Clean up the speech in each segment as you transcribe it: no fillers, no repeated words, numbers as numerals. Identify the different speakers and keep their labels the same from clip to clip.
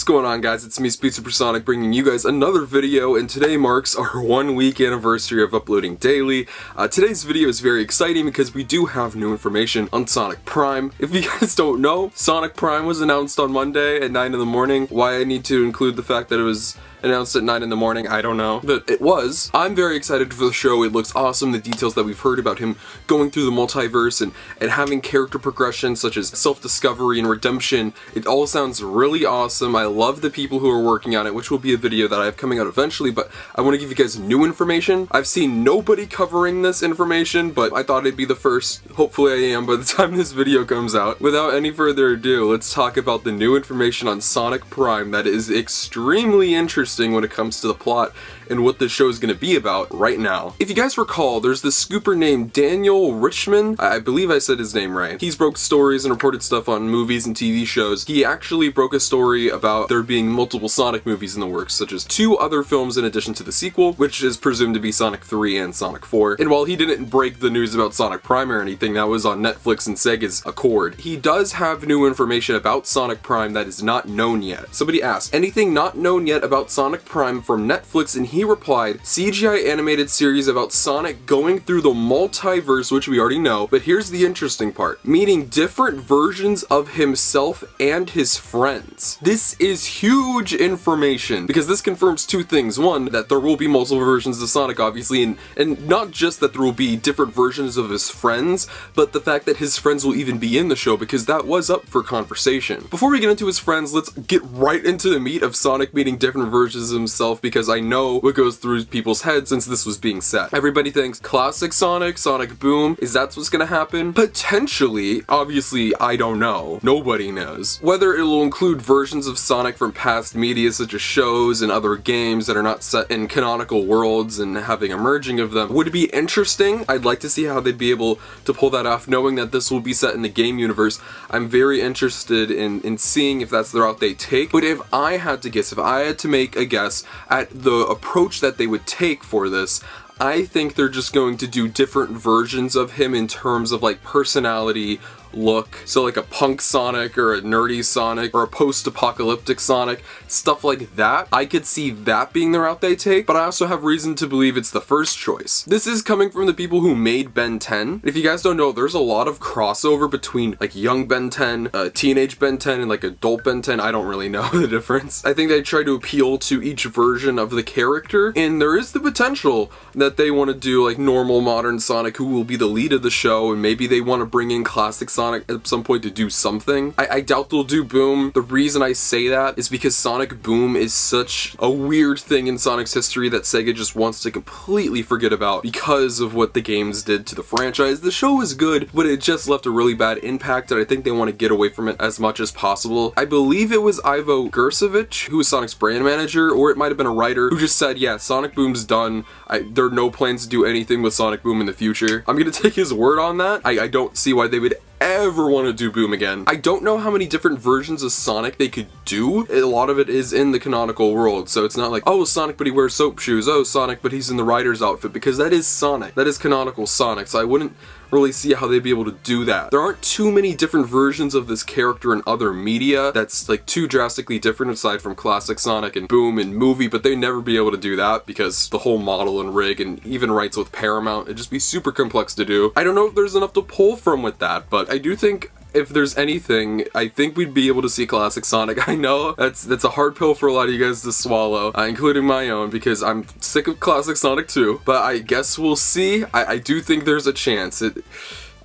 Speaker 1: What's going on, guys? It's me, SpeedSuperSonic, bringing you guys another video, and today marks our 1 week anniversary of uploading daily. Today's video is very exciting because we do have new information on Sonic Prime. If you guys don't know, Sonic Prime was announced on Monday at 9 in the morning. Why I need to include the fact that it was announced at 9 in the morning, I don't know. But it was. I'm very excited for the show. It looks awesome. The details that we've heard about him going through the multiverse and having character progression such as self-discovery and redemption, it all sounds really awesome. I love the people who are working on it, which will be a video that I have coming out eventually, but I want to give you guys new information. I've seen nobody covering this information, but I thought it'd be the first. Hopefully I am by the time this video comes out. Without any further ado, let's talk about the new information on Sonic Prime that is extremely interesting when it comes to the plot and what this show is going to be about right now. If you guys recall, there's this scooper named Daniel Richman. I believe I said his name right. He's broke stories and reported stuff on movies and TV shows. He actually broke a story about there being multiple Sonic movies in the works, such as 2 other films in addition to the sequel, which is presumed to be Sonic 3 and Sonic 4. And while he didn't break the news about Sonic Prime or anything, that was on Netflix and Sega's accord. He does have new information about Sonic Prime that is not known yet. Somebody asked, anything not known yet about Sonic Prime from Netflix? And he replied, CGI animated series about Sonic going through the multiverse, which we already know, but here's the interesting part, meeting different versions of himself and his friends. This is huge information, because this confirms 2 things. One, that there will be multiple versions of Sonic, obviously, and not just that there will be different versions of his friends, but the fact that his friends will even be in the show, because that was up for conversation. Before we get into his friends, let's get right into the meat of Sonic meeting different versions of himself, because I know what goes through people's heads since this was being said. Everybody thinks classic Sonic, Sonic Boom, is that what's gonna happen? Potentially. Obviously, I don't know. Nobody knows. Whether it'll include versions of Sonic from past media such as shows and other games that are not set in canonical worlds and having a merging of them would be interesting. I'd like to see how they'd be able to pull that off, knowing that this will be set in the game universe. I'm very interested in seeing if that's the route they take. But if I had to guess, if I had to make a guess at the approach that they would take for this, I think they're just going to do different versions of him in terms of like personality, look. So like a punk Sonic or a nerdy Sonic or a post-apocalyptic Sonic, stuff like that. I could see that being the route they take, but I also have reason to believe it's the first choice. This is coming from the people who made Ben 10. If you guys don't know, there's a lot of crossover between like young Ben 10, teenage Ben 10, and like adult Ben 10. I don't really know the difference. I think they try to appeal to each version of the character, and there is the potential that they want to do like normal modern Sonic who will be the lead of the show, and maybe they want to bring in classic Sonic at some point to do something. I doubt they'll do Boom. The reason I say that is because Sonic Boom is such a weird thing in Sonic's history that Sega just wants to completely forget about because of what the games did to the franchise. The show is good, but it just left a really bad impact, and I think they want to get away from it as much as possible. I believe it was Ivo Gersovic, who was Sonic's brand manager, or it might have been a writer, who just said, yeah, Sonic Boom's done. There are no plans to do anything with Sonic Boom in the future. I'm gonna take his word on that. I don't see why they would ever want to do Boom again. I don't know how many different versions of Sonic they could do. A lot of it is in the canonical world, so it's not like, oh, Sonic but he wears soap shoes, oh, Sonic but he's in the Rider's outfit, because that is Sonic. That is canonical Sonic, so I wouldn't really see how they'd be able to do that. There aren't too many different versions of this character in other media that's like too drastically different aside from classic Sonic and Boom and movie, but they'd never be able to do that because the whole model and rig and even rights with Paramount, it'd just be super complex to do. I don't know if there's enough to pull from with that, but I do think if there's anything, I think we'd be able to see classic Sonic. I know that's a hard pill for a lot of you guys to swallow, including my own, because I'm sick of classic Sonic too, but I guess we'll see. I do think there's a chance.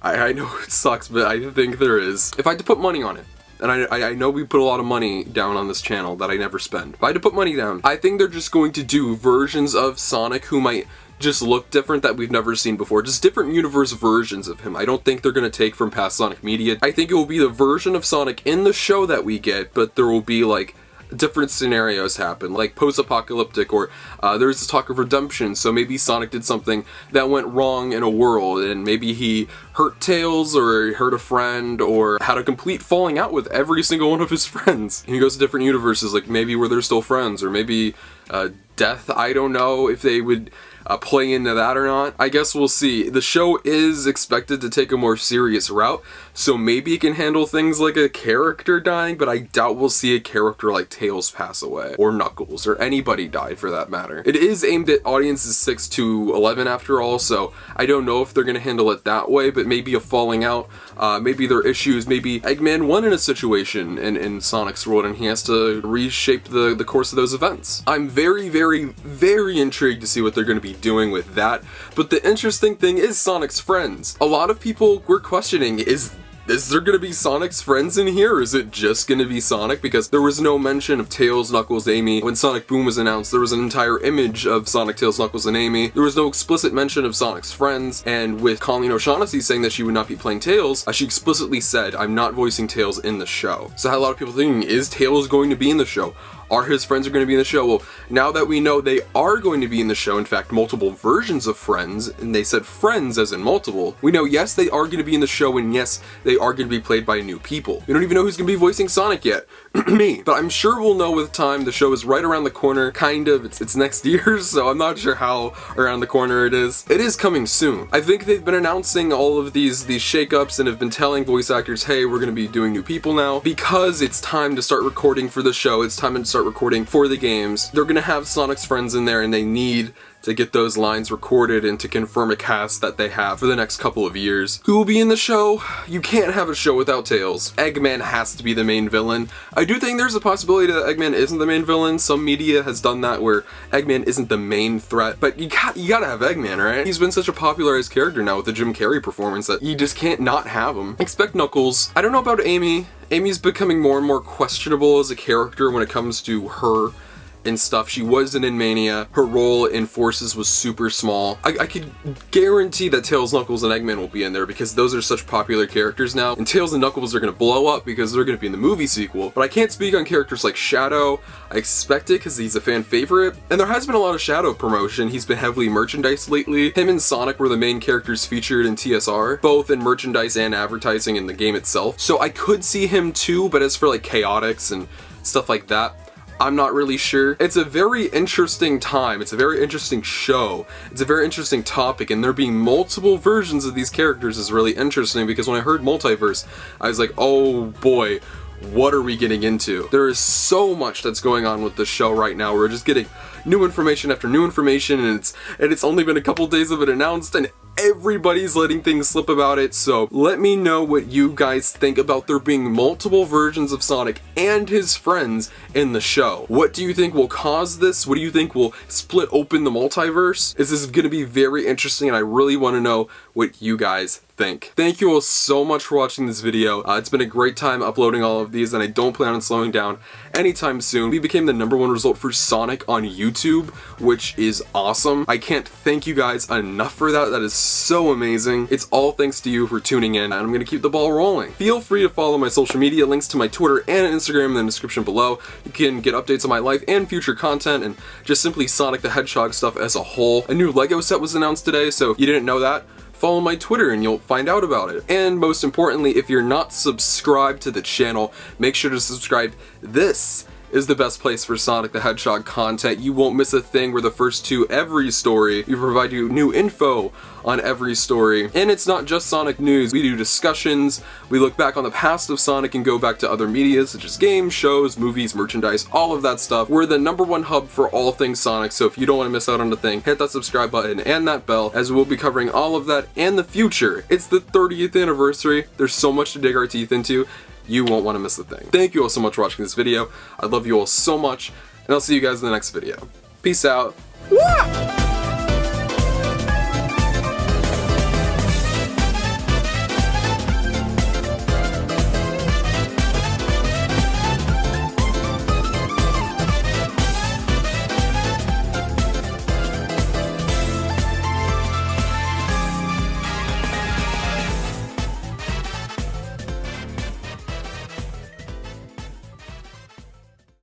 Speaker 1: I know it sucks, but I think there is. If I had to put money on it, and I know we put a lot of money down on this channel that I never spend. If I had to put money down, I think they're just going to do versions of Sonic who might just look different that we've never seen before. Just different universe versions of him. I don't think they're going to take from past Sonic media. I think it will be the version of Sonic in the show that we get, but there will be like different scenarios happen, like post-apocalyptic, or there's this talk of redemption, so maybe Sonic did something that went wrong in a world, and maybe he hurt Tails, or hurt a friend, or had a complete falling out with every single one of his friends. And he goes to different universes, like maybe where they're still friends, or maybe death. I don't know if they would play into that or not. I guess we'll see. The show is expected to take a more serious route, so maybe it can handle things like a character dying, but I doubt we'll see a character like Tails pass away, or Knuckles, or anybody die for that matter. It is aimed at audiences 6 to 11 after all, so I don't know if they're going to handle it that way, but maybe a falling out, maybe there are issues, maybe Eggman won in a situation in Sonic's world and he has to reshape the course of those events. I'm very, very, very intrigued to see what they're going to be doing with that, but the interesting thing is Sonic's friends. A lot of people were questioning, is there going to be Sonic's friends in here, or is it just going to be Sonic? Because there was no mention of Tails, Knuckles, Amy. When Sonic Boom was announced, there was an entire image of Sonic, Tails, Knuckles, and Amy. There was no explicit mention of Sonic's friends, and with Colleen O'Shaughnessy saying that she would not be playing Tails, she explicitly said, "I'm not voicing Tails in the show." So I had a lot of people thinking, is Tails going to be in the show? Are his friends going to be in the show? Well, now that we know they are going to be in the show, in fact, multiple versions of friends, and they said friends as in multiple, we know, yes, they are going to be in the show, and yes, they are going to be played by new people. We don't even know who's going to be voicing Sonic yet. Me. But I'm sure we'll know with time. The show is right around the corner, kind of. It's next year, so I'm not sure how around the corner it is. It is coming soon. I think they've been announcing all of these shakeups and have been telling voice actors, hey, we're going to be doing new people now, because it's time to start recording for the show. It's time to start recording for the games. They're gonna have Sonic's friends in there, and they need to get those lines recorded and to confirm a cast that they have for the next couple of years. Who will be in the show? You can't have a show without Tails. Eggman has to be the main villain. I do think there's a possibility that Eggman isn't the main villain. Some media has done that where Eggman isn't the main threat, but you gotta have Eggman, right? He's been such a popularized character now with the Jim Carrey performance that you just can't not have him. Expect Knuckles. I don't know about Amy. Amy's becoming more and more questionable as a character when it comes to her and stuff. She wasn't in Mania. Her role in Forces was super small. I could guarantee that Tails, Knuckles, and Eggman will be in there because those are such popular characters now, and Tails and Knuckles are going to blow up because they're going to be in the movie sequel. But I can't speak on characters like Shadow. I expect it because he's a fan favorite, and there has been a lot of Shadow promotion. He's been heavily merchandised lately. Him and Sonic were the main characters featured in TSR, both in merchandise and advertising in the game itself. So I could see him too, but as for like Chaotix and stuff like that, I'm not really sure. It's a very interesting time. It's a very interesting show. It's a very interesting topic, and there being multiple versions of these characters is really interesting because when I heard multiverse, I was like, oh boy, what are we getting into? There is so much that's going on with the show right now. We're just getting new information after new information, and it's only been a couple days of it announced, and everybody's letting things slip about it. So let me know what you guys think about there being multiple versions of Sonic and his friends in the show. What do you think will cause this? What do you think will split open the multiverse? This is going to be very interesting, and I really want to know what you guys think. Thank you all so much for watching this video. It's been a great time uploading all of these, and I don't plan on slowing down anytime soon. We became the #1 result for Sonic on YouTube, which is awesome. I can't thank you guys enough for that. That is so amazing. It's all thanks to you for tuning in, and I'm going to keep the ball rolling. Feel free to follow my social media, links to my Twitter and Instagram in the description below. You can get updates on my life and future content, and just simply Sonic the Hedgehog stuff as a whole. A new Lego set was announced today, so if you didn't know that, follow my Twitter and you'll find out about it. And most importantly, if you're not subscribed to the channel, make sure to subscribe. This is the best place for Sonic the Hedgehog content. You won't miss a thing. We're the first to every story. We provide you new info on every story. And it's not just Sonic news. We do discussions. We look back on the past of Sonic and go back to other media such as games, shows, movies, merchandise, all of that stuff. We're the #1 hub for all things Sonic, so if you don't want to miss out on a thing, hit that subscribe button and that bell, as we'll be covering all of that and the future. It's the 30th anniversary. There's so much to dig our teeth into. You won't want to miss a thing. Thank you all so much for watching this video. I love you all so much, and I'll see you guys in the next video. Peace out. Wah!